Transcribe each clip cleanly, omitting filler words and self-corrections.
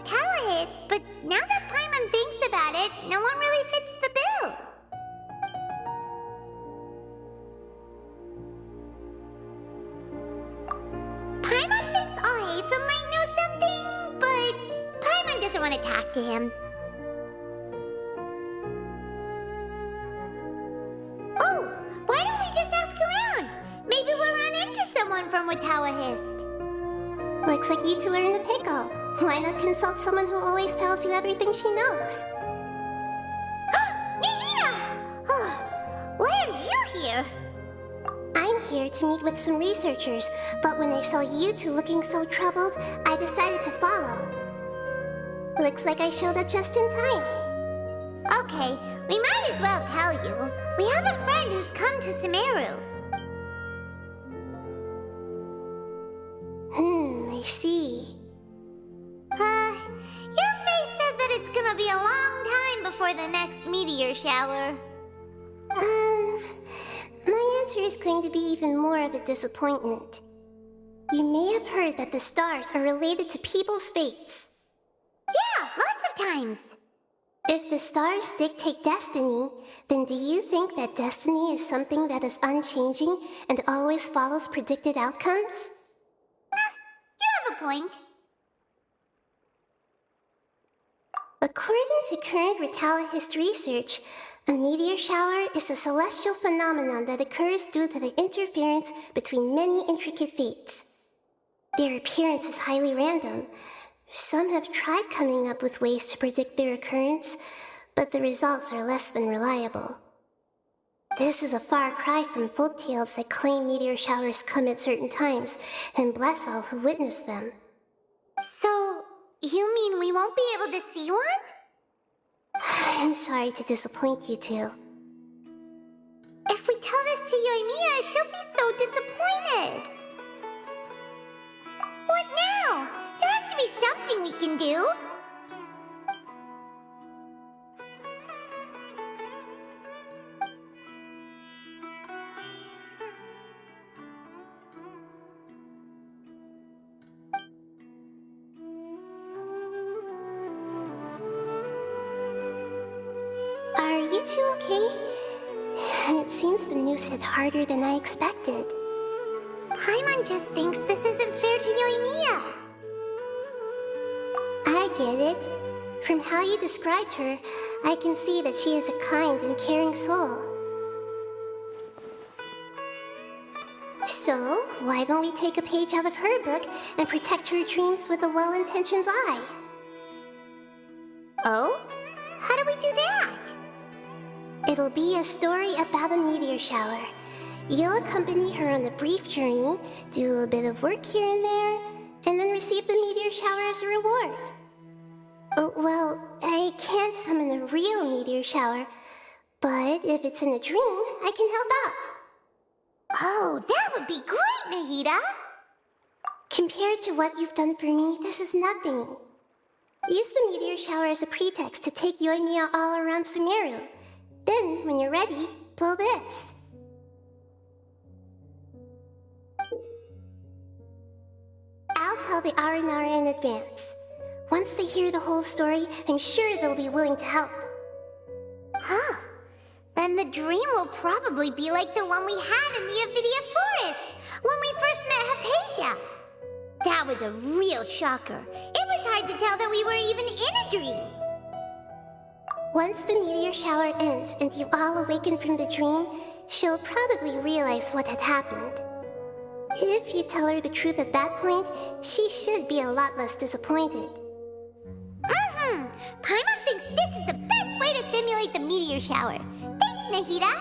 Tallahis, but now that Paimon thinks about it, no one really fits the bill. Paimon thinks Alhaitham might know something, but Paimon doesn't want to talk to him. Oh, why don't we just ask around? Maybe we'll run into someone from Tallahis. Looks like you two are in a pickle. Why not consult someone who always tells you everything she knows? Nahida! Why are you here? I'm here to meet with some researchers, but when I saw you two looking so troubled, I decided to follow. Looks like I showed up just in time. Okay, we might as well tell you. We have a friend who's come to Sumeru. I see. Your face says that it's gonna be a long time before the next meteor shower. My answer is going to be even more of a disappointment. You may have heard that the stars are related to people's fates. Yeah, lots of times. If the stars dictate destiny, then do you think that destiny is something that is unchanging and always follows predicted outcomes? You have a point. According to current Tallahis research, a meteor shower is a celestial phenomenon that occurs due to the interference between many intricate fates. Their appearance is highly random. Some have tried coming up with ways to predict their occurrence, but the results are less than reliable. This is a far cry from folk tales that claim meteor showers come at certain times and bless all who witness them. So, you mean we won't be able to see one? I'm sorry to disappoint you two. If we tell this to Yoimiya, she'll be so disappointed. What now? There has to be something we can do. Are you two okay? It seems the news hit harder than I expected. Paimon just thinks this isn't fair to Yoimiya. I get it. From how you described her, I can see that she is a kind and caring soul. So, why don't we take a page out of her book and protect her dreams with a well-intentioned lie? Oh? How do we do that? It'll be a story about a meteor shower. You'll accompany her on a brief journey, do a bit of work here and there, and then receive the meteor shower as a reward. Oh, well, I can't summon a real meteor shower, but if it's in a dream, I can help out. Oh, that would be great, Nahida! Compared to what you've done for me, this is nothing. Use the meteor shower as a pretext to take Yoimiya all around Sumeru. Then, when you're ready, blow this. I'll tell the Aranara in advance. Once they hear the whole story, I'm sure they'll be willing to help. Huh. Then the dream will probably be like the one we had in the Avidia Forest, when we first met Hypatia. That was a real shocker. It was hard to tell that we were even in a dream. Once the meteor shower ends and you all awaken from the dream, she'll probably realize what had happened. If you tell her the truth at that point, she should be a lot less disappointed. Paimon thinks this is the best way to simulate the meteor shower. Thanks, Nahida.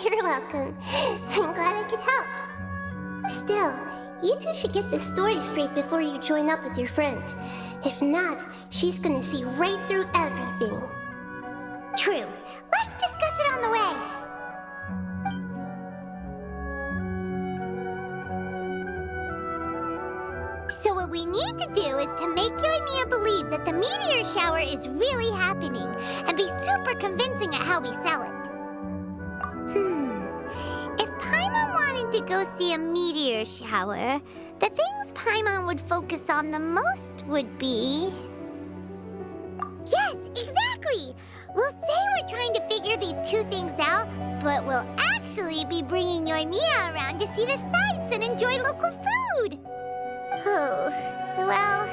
You're welcome. I'm glad I could help. Still, you two should get this story straight before you join up with your friend. If not, she's gonna see right through everything. True. Let's discuss it on the way. So what we need to do is to make Yoimiya believe that the meteor shower is really happening and be super convincing at how we sell it. If Paimon wanted to go see a meteor shower, the things Paimon would focus on the most would be... Yes, exactly! We'll say we're trying to figure these two things out, but we'll actually be bringing Yoimiya around to see the sights and enjoy local food! Oh, well,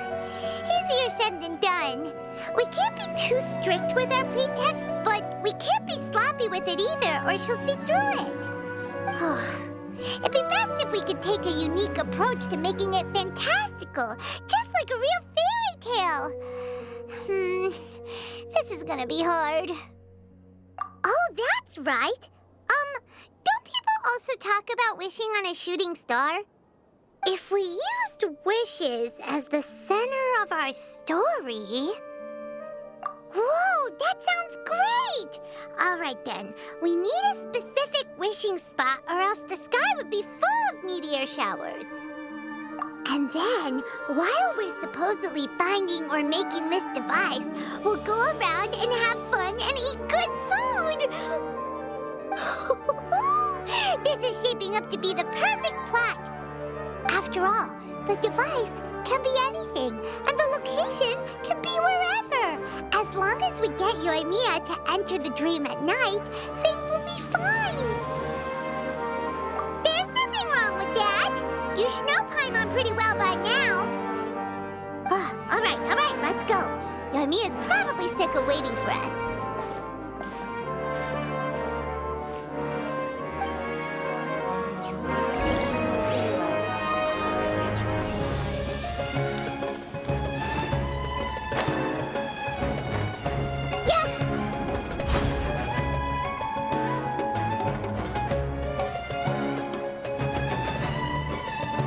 easier said than done. We can't be too strict with our pretext, but we can't be sloppy with it either, or she'll see through it. It'd be best if we could take a unique approach to making it fantastical, just like a real fairy tale. This is gonna be hard. Oh, that's right. Don't people also talk about wishing on a shooting star? If we used wishes as the center of our story... Whoa, that sounds great! All right then, we need a specific wishing spot or else the sky would be full of meteor showers. And then, while we're supposedly finding or making this device, we'll go around and have fun and eat good food! This is shaping up to be the perfect plot. After all, the device can be anything, and the location can be wherever. As long as we get Yoimiya to enter the dream at night, things will be fine. There's nothing wrong with that. You should know Paimon pretty well by now. All right, let's go. Yoimiya's probably sick of waiting for us.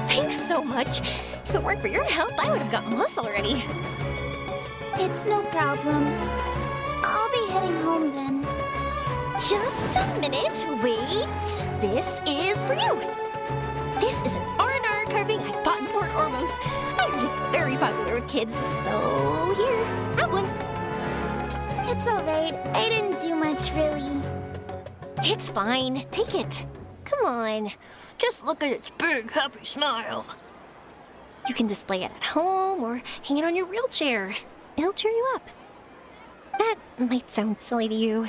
Thanks so much. If it weren't for your help, I would have gotten lost already. It's no problem. I'll be heading home then. Just a minute. Wait. This is for you. This is an R&R carving I bought in Port Ormos. I heard it's very popular with kids, so here, have one. It's alright. I didn't do much, really. It's fine. Take it. Come on. Just look at its big, happy smile. You can display it at home or hang it on your wheelchair. It'll cheer you up. That might sound silly to you.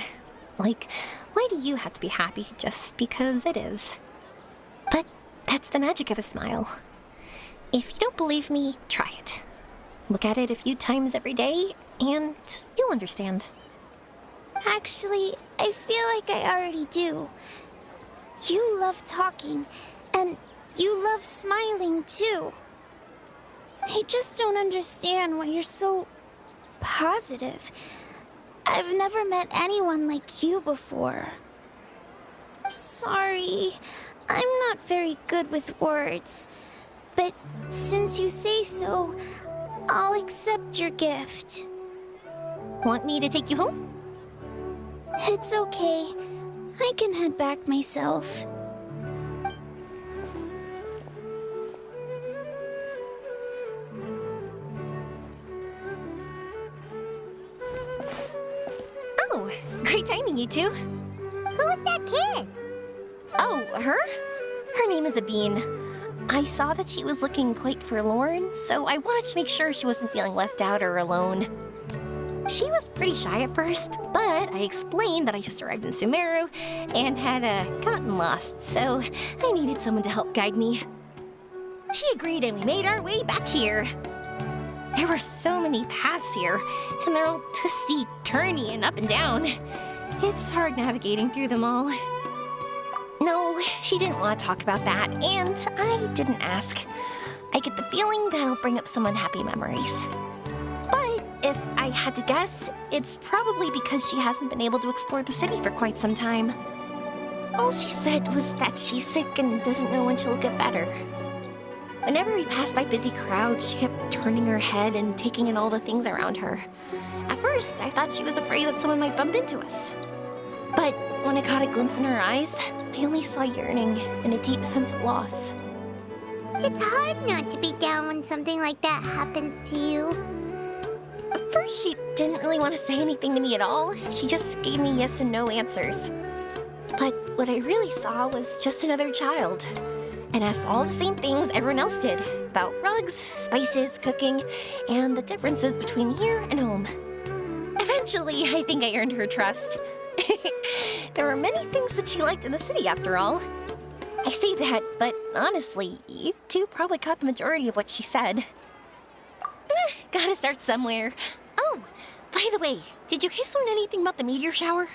Like, why do you have to be happy just because it is? But that's the magic of a smile. If you don't believe me, try it. Look at it a few times every day, and you'll understand. Actually, I feel like I already do. You love talking, and you love smiling too. I just don't understand why you're so positive. I've never met anyone like you before. Sorry, I'm not very good with words. But since you say so, I'll accept your gift. Want me to take you home? It's okay. I can head back myself. Oh, great timing, you two. Who was that kid? Oh, her? Her name is Abine. I saw that she was looking quite forlorn, so I wanted to make sure she wasn't feeling left out or alone. She was pretty shy at first, but I explained that I just arrived in Sumeru and had gotten lost, so I needed someone to help guide me. She agreed and we made our way back here. There were so many paths here, and they're all twisty, turny, and up and down. It's hard navigating through them all. No, she didn't want to talk about that, and I didn't ask. I get the feeling that'll bring up some unhappy memories. But if I had to guess, it's probably because she hasn't been able to explore the city for quite some time. All she said was that she's sick and doesn't know when she'll get better. Whenever we passed by busy crowds, she kept turning her head and taking in all the things around her. At first, I thought she was afraid that someone might bump into us. But when I caught a glimpse in her eyes, I only saw yearning and a deep sense of loss. It's hard not to be down when something like that happens to you. At first, she didn't really want to say anything to me at all. She just gave me yes and no answers. But what I really saw was just another child. and asked all the same things everyone else did about rugs, spices, cooking, and the differences between here and home. Eventually, I think I earned her trust. There were many things that she liked in the city, after all. I say that, but honestly, you two probably caught the majority of what she said. Gotta start somewhere. Oh, by the way, did you guys learn anything about the meteor shower?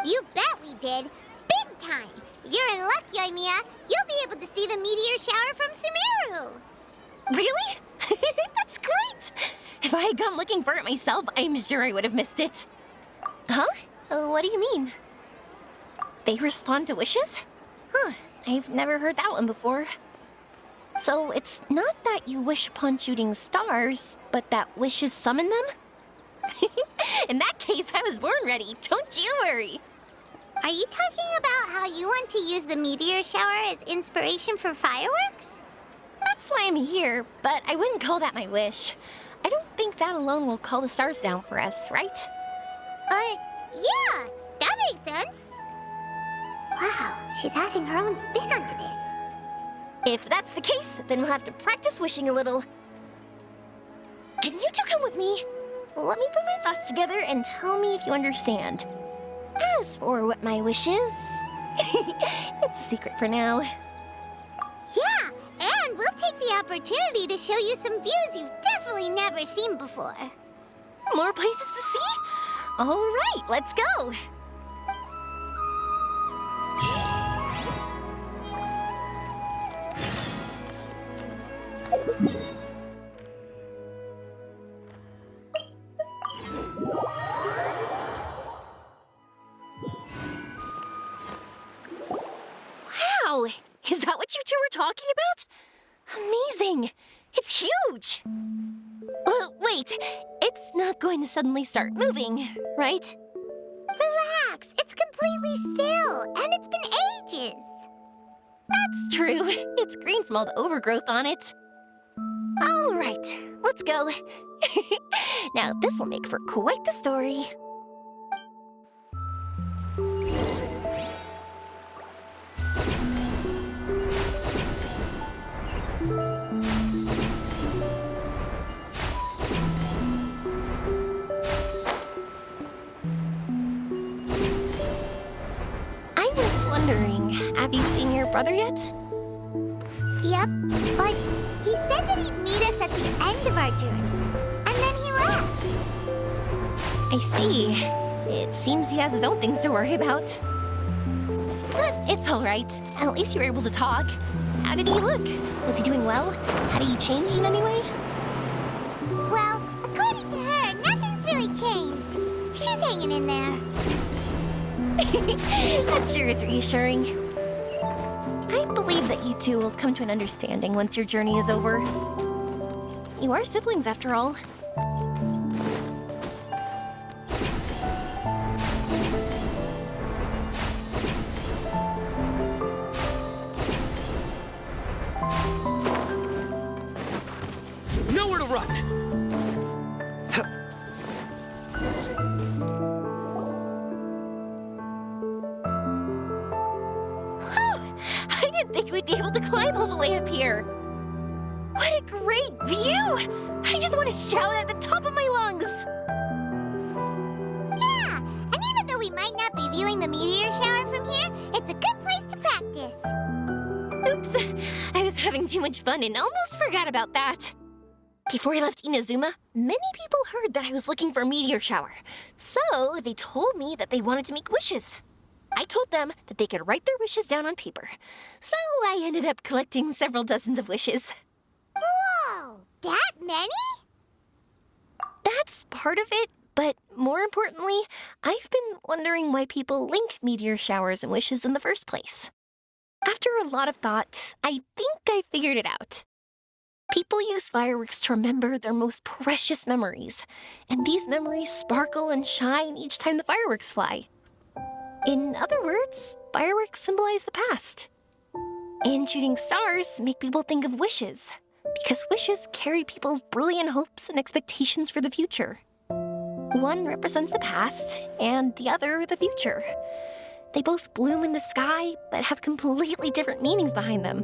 You bet we did. Big time. You're in luck, Yoimiya. You'll be able to see the meteor shower from Sumeru. Really? That's great! If I had gone looking for it myself, I'm sure I would have missed it. Huh? What do you mean? They respond to wishes? Huh, I've never heard that one before. So it's not that you wish upon shooting stars, but that wishes summon them? In that case, I was born ready. Don't you worry. Are you talking about how you want to use the meteor shower as inspiration for fireworks? That's why I'm here, but I wouldn't call that my wish. I don't think that alone will call the stars down for us, right? Yeah, that makes sense. Wow, she's adding her own spin onto this. If that's the case, then we'll have to practice wishing a little. Can you two come with me? Let me put my thoughts together and tell me if you understand. As for what my wish is, it's a secret for now. Yeah, and we'll take the opportunity to show you some views you've definitely never seen before. More places to see? All right, let's go. Wow, is that what you two were talking about? Amazing! It's huge! Wait, it's not going to suddenly start moving, right? Relax, it's completely still, and it's been ages. That's true. It's green from all the overgrowth on it. All right, let's go. Now, this will make for quite the story. I was wondering, have you seen your brother yet? Yep, but he said that he'd meet us at the end of our journey, and then he left. I see. It seems he has his own things to worry about. But it's all right. At least you were able to talk. How did he look? Was he doing well? Had he changed in any way? Well, according to her, nothing's really changed. She's hanging in there. That sure is reassuring. I believe that you two will come to an understanding once your journey is over. You are siblings, after all. Nowhere to run! I didn't think we'd be able to climb all the way up here. What a great view! I just want to shout at the top of my lungs. Yeah, and even though we might not be viewing the meteor shower from here, it's a good place to practice. Oops, I was having too much fun and almost forgot about that. Before I left Inazuma, many people heard that I was looking for a meteor shower. So they told me that they wanted to make wishes. I told them that they could write their wishes down on paper. So I ended up collecting several dozens of wishes. Whoa, that many? That's part of it, but more importantly, I've been wondering why people link meteor showers and wishes in the first place. After a lot of thought, I think I figured it out. People use fireworks to remember their most precious memories, and these memories sparkle and shine each time the fireworks fly. In other words, fireworks symbolize the past. And shooting stars make people think of wishes, because wishes carry people's brilliant hopes and expectations for the future. One represents the past, and the other the future. They both bloom in the sky, but have completely different meanings behind them.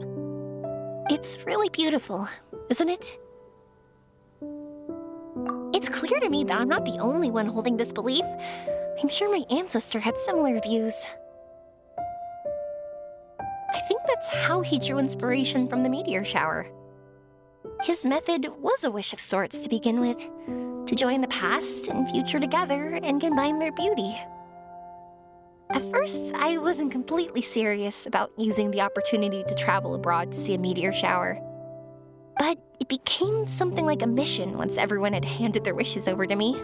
It's really beautiful, isn't it? It's clear to me that I'm not the only one holding this belief. I'm sure my ancestor had similar views. I think that's how he drew inspiration from the meteor shower. His method was a wish of sorts to begin with, to join the past and future together and combine their beauty. At first, I wasn't completely serious about using the opportunity to travel abroad to see a meteor shower. But it became something like a mission once everyone had handed their wishes over to me.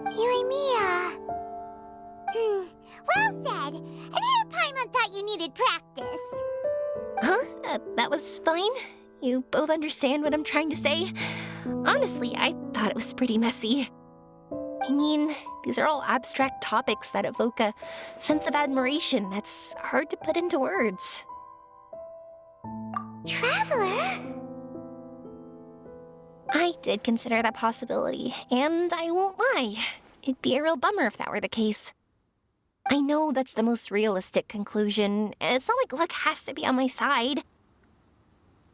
Yoimiya. Well said. And here Paimon thought you needed practice. Huh? That was fine? You both understand what I'm trying to say? Honestly, I thought it was pretty messy. I mean, these are all abstract topics that evoke a sense of admiration that's hard to put into words. Traveler? I did consider that possibility, and I won't lie. It'd be a real bummer if that were the case. I know that's the most realistic conclusion, and it's not like luck has to be on my side.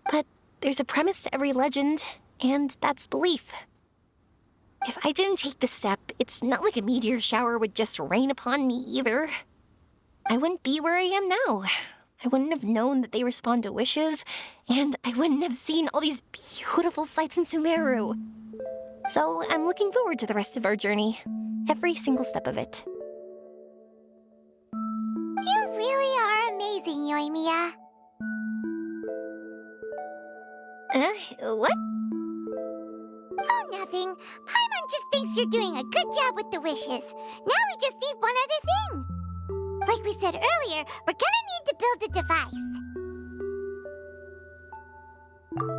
But there's a premise to every legend, and that's belief. If I didn't take this step, it's not like a meteor shower would just rain upon me either. I wouldn't be where I am now. I wouldn't have known that they respond to wishes, and I wouldn't have seen all these beautiful sights in Sumeru. So I'm looking forward to the rest of our journey, every single step of it. You really are amazing, Yoimiya. What? Oh, nothing. Paimon just thinks you're doing a good job with the wishes. Now we just need one other thing. Like we said earlier, we're gonna need to build a device.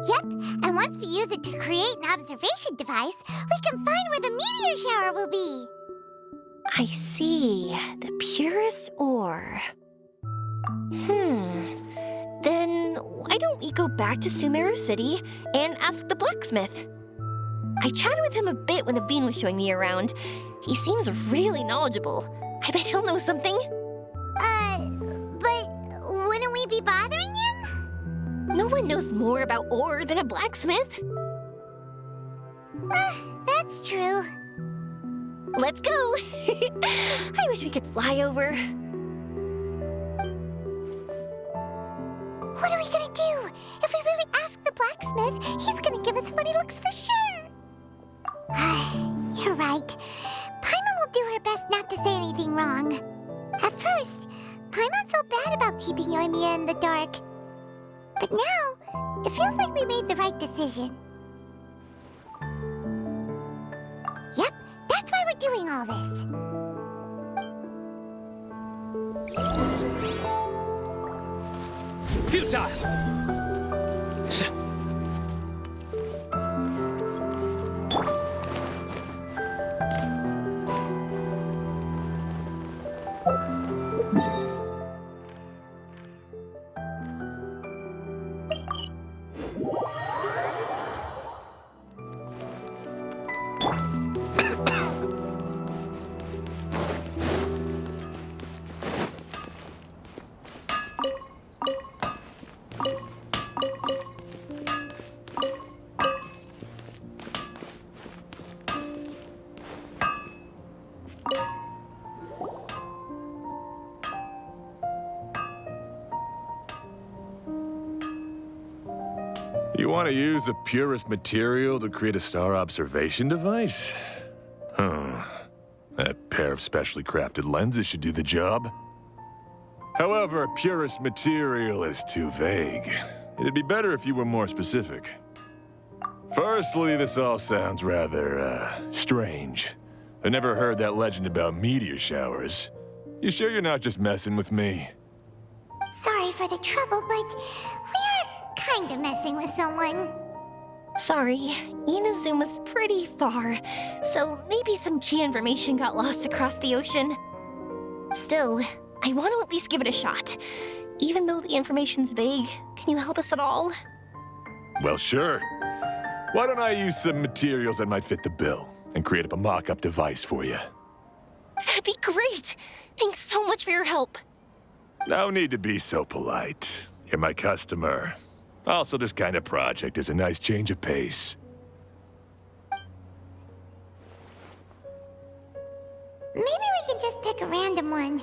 Yep, and once we use it to create an observation device, we can find where the meteor shower will be. I see. The purest ore. Then why don't we go back to Sumeru City and ask the blacksmith? I chatted with him a bit when Aveen was showing me around. He seems really knowledgeable. I bet he'll know something. But wouldn't we be bothering him? No one knows more about ore than a blacksmith. That's true. Let's go! I wish we could fly over. What are we gonna do? If we really ask the blacksmith, he's gonna give us funny looks for sure. You're right. Paimon will do her best not to say anything wrong. At first, Paimon felt bad about keeping Yoimiya in the dark. But now, it feels like we made the right decision. Yep, that's why we're doing all this. Futile! You want to use the purest material to create a star observation device? That pair of specially crafted lenses should do the job. However, purest material is too vague. It'd be better if you were more specific. Firstly, this all sounds rather, strange. I never heard that legend about meteor showers. You sure you're not just messing with me? Sorry for the trouble, but we are kind of messing with someone. Sorry, Inazuma's pretty far, so maybe some key information got lost across the ocean. Still, I want to at least give it a shot. Even though the information's vague, can you help us at all? Well, sure. Why don't I use some materials that might fit the bill and create up a mock-up device for you? That'd be great! Thanks so much for your help. No need to be so polite. You're my customer. Also, this kind of project is a nice change of pace. Maybe we can just pick a random one.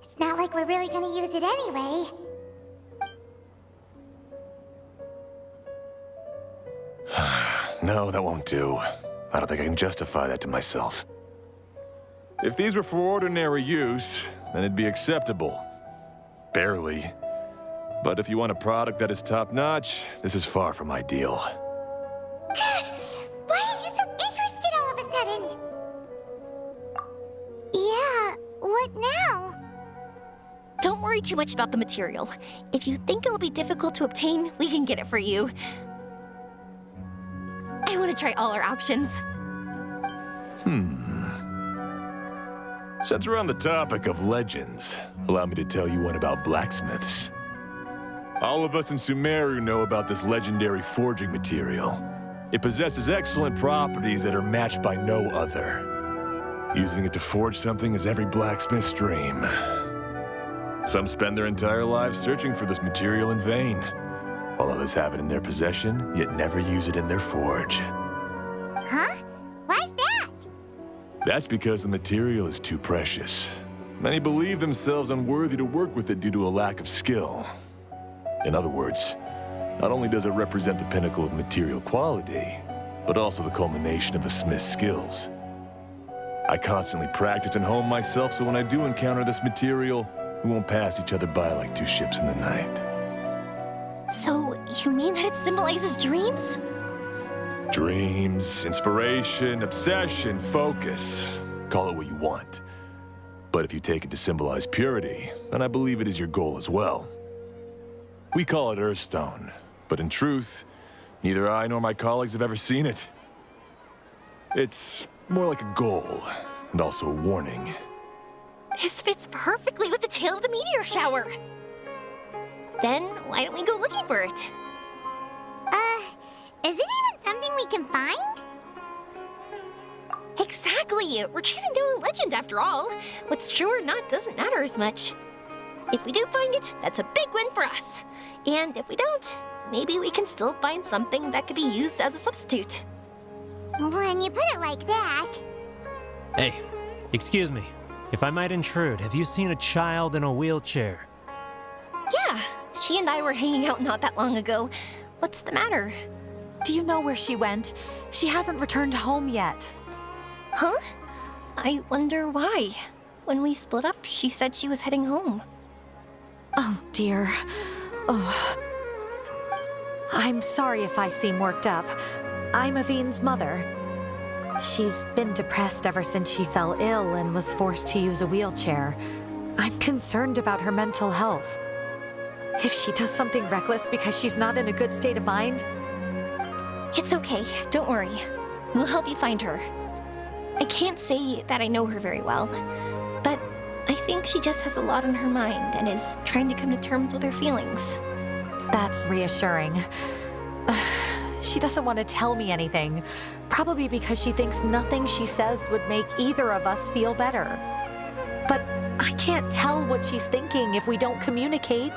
It's not like we're really gonna use it anyway. No, that won't do. I don't think I can justify that to myself. If these were for ordinary use, then it'd be acceptable. Barely. But if you want a product that is top-notch, this is far from ideal. Why are you so interested all of a sudden? Yeah, what now? Don't worry too much about the material. If you think it'll be difficult to obtain, we can get it for you. I want to try all our options. Since we're on the topic of legends, allow me to tell you one about blacksmiths. All of us in Sumeru know about this legendary forging material. It possesses excellent properties that are matched by no other. Using it to forge something is every blacksmith's dream. Some spend their entire lives searching for this material in vain, while others have it in their possession, yet never use it in their forge. Huh? Why's that? That's because the material is too precious. Many believe themselves unworthy to work with it due to a lack of skill. In other words, not only does it represent the pinnacle of material quality, but also the culmination of a smith's skills. I constantly practice and hone myself, so when I do encounter this material, we won't pass each other by like two ships in the night. So, you mean that it symbolizes dreams? Dreams, inspiration, obsession, focus. Call it what you want. But if you take it to symbolize purity, then I believe it is your goal as well. We call it Earthstone, but in truth, neither I nor my colleagues have ever seen it. It's more like a goal, and also a warning. This fits perfectly with the tale of the meteor shower. Then, why don't we go looking for it? Is it even something we can find? Exactly! We're chasing down a legend after all. What's true or not doesn't matter as much. If we do find it, that's a big win for us. And if we don't, maybe we can still find something that could be used as a substitute. When you put it like that... Hey, excuse me. If I might intrude, have you seen a child in a wheelchair? Yeah, she and I were hanging out not that long ago. What's the matter? Do you know where she went? She hasn't returned home yet. Huh? I wonder why. When we split up, she said she was heading home. Oh, dear. Oh. I'm sorry if I seem worked up. I'm Avine's mother. She's been depressed ever since she fell ill and was forced to use a wheelchair. I'm concerned about her mental health. If she does something reckless because she's not in a good state of mind... It's okay, don't worry. We'll help you find her. I can't say that I know her very well, but I think she just has a lot on her mind and is trying to come to terms with her feelings. That's reassuring. She doesn't want to tell me anything, probably because she thinks nothing she says would make either of us feel better. But I can't tell what she's thinking if we don't communicate.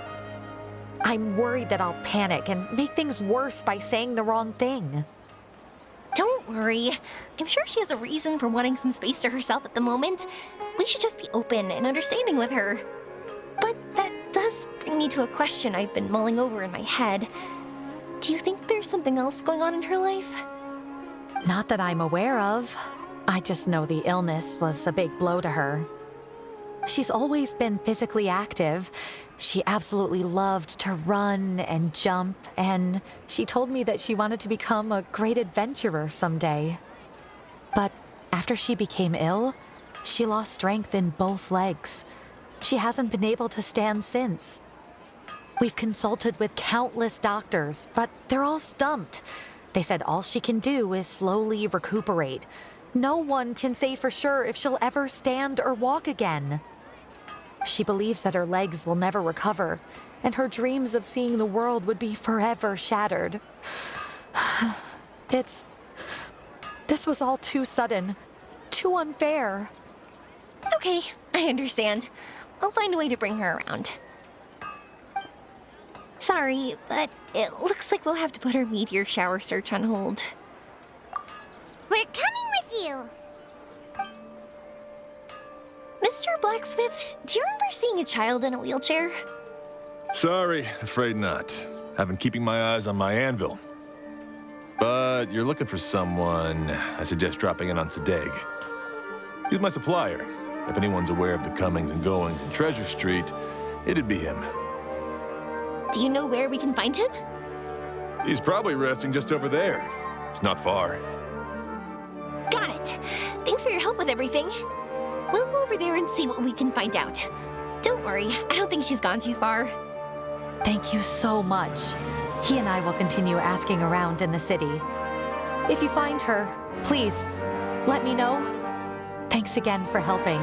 I'm worried that I'll panic and make things worse by saying the wrong thing. Don't worry. I'm sure she has a reason for wanting some space to herself at the moment. We should just be open and understanding with her. But that does bring me to a question I've been mulling over in my head. Do you think there's something else going on in her life? Not that I'm aware of. I just know the illness was a big blow to her. She's always been physically active. She absolutely loved to run and jump, and she told me that she wanted to become a great adventurer someday. But after she became ill, she lost strength in both legs. She hasn't been able to stand since. We've consulted with countless doctors, but they're all stumped. They said all she can do is slowly recuperate. No one can say for sure if she'll ever stand or walk again. She believes that her legs will never recover, and her dreams of seeing the world would be forever shattered. This was all too sudden, too unfair. Okay, I understand. I'll find a way to bring her around. Sorry, but it looks like we'll have to put our meteor shower search on hold. We're coming with you. Mr. Blacksmith, do you remember seeing a child in a wheelchair? Sorry, afraid not. I've been keeping my eyes on my anvil. But you're looking for someone, I suggest dropping in on Sadeg. He's my supplier. If anyone's aware of the comings and goings in Treasure Street, it'd be him. Do you know where we can find him? He's probably resting just over there. It's not far. Got it. Thanks for your help with everything. We'll go over there and see what we can find out. Don't worry, I don't think she's gone too far. Thank you so much. He and I will continue asking around in the city. If you find her, please, let me know. Thanks again for helping.